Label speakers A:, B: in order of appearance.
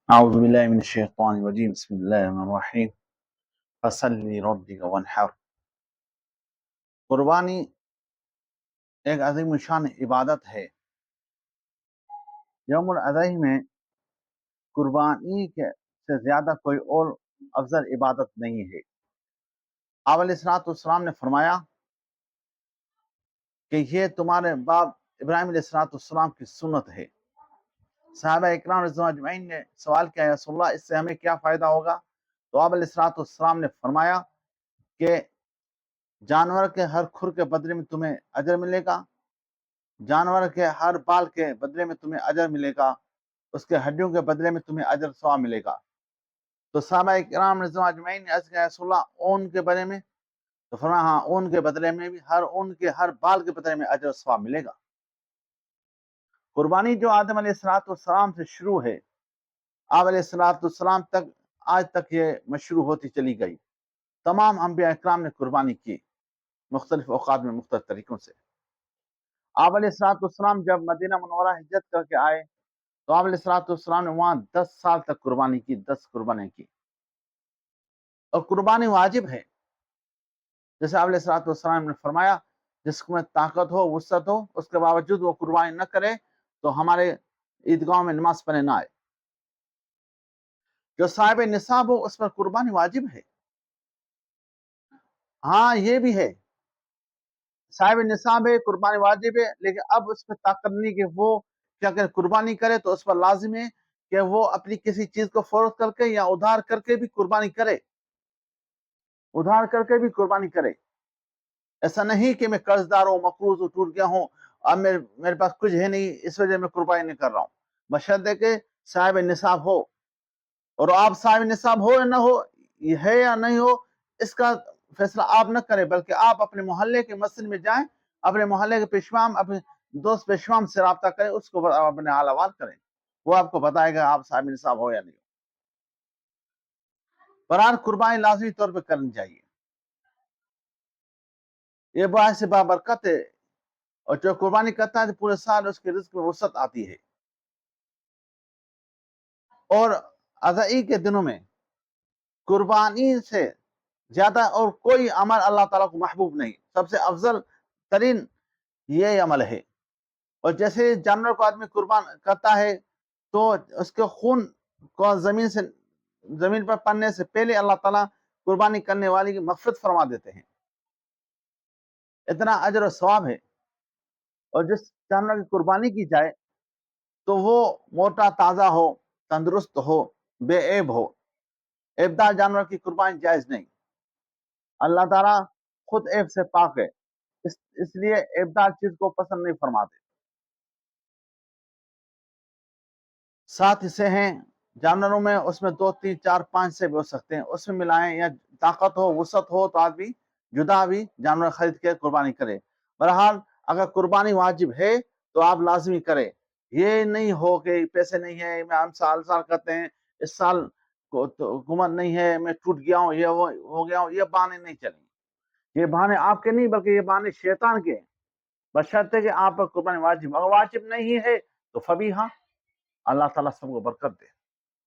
A: اعوذ باللہ من الشیطان الرجیم بسم اللہ الرحمن الرحیم فصلی ربک وانحر۔ قربانی ایک عظیم الشان عبادت ہے۔ یوم الاضحی میں قربانی سے زیادہ کوئی اور افضل عبادت نہیں ہے۔ آپ علیہ الصلوۃ والسلام نے فرمایا کہ یہ تمہارے باپ ابراہیم علیہ الصلوۃ والسلام کی سنت ہے۔ صحابہ اکرام رضوان اللہ اجمعین نے سوال کیا، یا رسول اللہ اس سے ہمیں کیا فائدہ ہوگا؟ تو آپ علیہ الصلوۃ والسلام نے فرمایا کہ جانور کے ہر کھر کے بدلے میں تمہیں اجر ملے گا، جانور کے ہر بال کے بدلے میں تمہیں اجر ملے گا، اس کے ہڈیوں کے بدلے میں تمہیں اجر ثواب ملے گا۔ تو صحابہ کرام رضوان اللہ اجمعین نے عرض کیا، رسول اللہ اون کے بدلے میں؟ تو فرمایا ہاں، اون کے بدلے میں بھی، ہر اون کے ہر بال کے بدلے میں اجر ثواب ملے گا۔ قربانی جو آدم علیہ السلام سے شروع ہے، آپ علیہ السلام تک آج تک یہ مشروع ہوتی چلی گئی۔ تمام انبیاء اکرام نے قربانی کی، مختلف اوقات میں مختلف طریقوں سے۔ آپ علیہ السلام جب مدینہ منورہ ہجرت کر کے آئے تو آپ علیہ السلام نے وہاں 10 سال تک قربانی کی، 10 قربانیں کی۔ اور قربانی واجب ہے، جیسے آپ علیہ السلام نے فرمایا جس میں طاقت ہو، وسعت ہو، اس کے باوجود وہ قربانی نہ کرے تو ہمارے عیدگاہوں میں نماز پڑھنے نہ آئے۔ جو صاحب نصاب ہو اس پر قربانی واجب ہے۔ ہاں یہ بھی ہے، صاحب نصاب ہے، قربانی واجب ہے، لیکن اب اس پہ طاقت نہیں کہ وہ کیا کہ قربانی کرے، تو اس پر لازم ہے کہ وہ اپنی کسی چیز کو فروخت کر کے یا ادھار کر کے بھی قربانی کرے، ادھار کر کے بھی قربانی کرے۔ ایسا نہیں کہ میں قرض دار ہوں، مقروض ہوں، ٹوٹ گیا ہوں، اب میرے پاس کچھ ہے نہیں، اس وجہ میں قربانی نہیں کر رہا ہوں۔ بشرطے کہ صاحب نصاب ہو، اور آپ صاحب نصاب ہو یا نہ ہو، یہ ہے یا نہیں ہو، اس کا فیصلہ آپ نہ کریں، بلکہ آپ اپنے محلے کے مسجد میں جائیں، اپنے محلے کے پیشوام، اپنے دوست پیشوام سے رابطہ کریں، اس کو اپنے حال احوال کریں، وہ آپ کو بتائے گا آپ صاحب نصاب ہو یا نہیں ہو۔ برحال قربانی لازمی طور پہ کرنی چاہیے، یہ باعث بابرکت ہے، اور جو قربانی کرتا ہے تو پورے سال اس کے رزق میں وسعت آتی ہے۔ اور اضحی کے دنوں میں قربانی سے زیادہ اور کوئی عمل اللہ تعالیٰ کو محبوب نہیں، سب سے افضل ترین یہ عمل ہے۔ اور جیسے جانور کو آدمی قربان کرتا ہے تو اس کے خون کو زمین پر پڑنے سے پہلے اللہ تعالیٰ قربانی کرنے والی کی مغفرت فرما دیتے ہیں، اتنا اجر و ثواب ہے۔ اور جس جانور کی قربانی کی جائے تو وہ موٹا تازہ ہو، تندرست ہو، بے عیب ہو۔ عیبدار جانور کی قربانی جائز نہیں، اللہ تعالیٰ خود عیب سے پاک ہے، اس لیے عیبدار چیز کو پسند نہیں فرماتے۔ 7 حصے ہیں جانوروں میں، اس میں 2 3 4 5 سے بھی ہو سکتے ہیں، اس میں ملائیں، یا طاقت ہو، وسعت ہو تو آدمی جدا بھی جانور خرید کے قربانی کرے۔ بہرحال اگر قربانی واجب ہے تو آپ لازمی کرے، یہ نہیں ہو کہ پیسے نہیں ہیں، میں ہم سال کرتے ہیں، اس سال حکومت نہیں ہے، میں ٹوٹ گیا ہوں، یہ ہو گیا ہوں، یہ بہانے نہیں چلیں۔ یہ بہانے آپ کے نہیں، بلکہ یہ بہانے شیطان کے ہیں، بشرطے کہ آپ پر قربانی واجب، اگر واجب نہیں ہے تو فبیہا، اللہ تعالیٰ سب کو برکت دے۔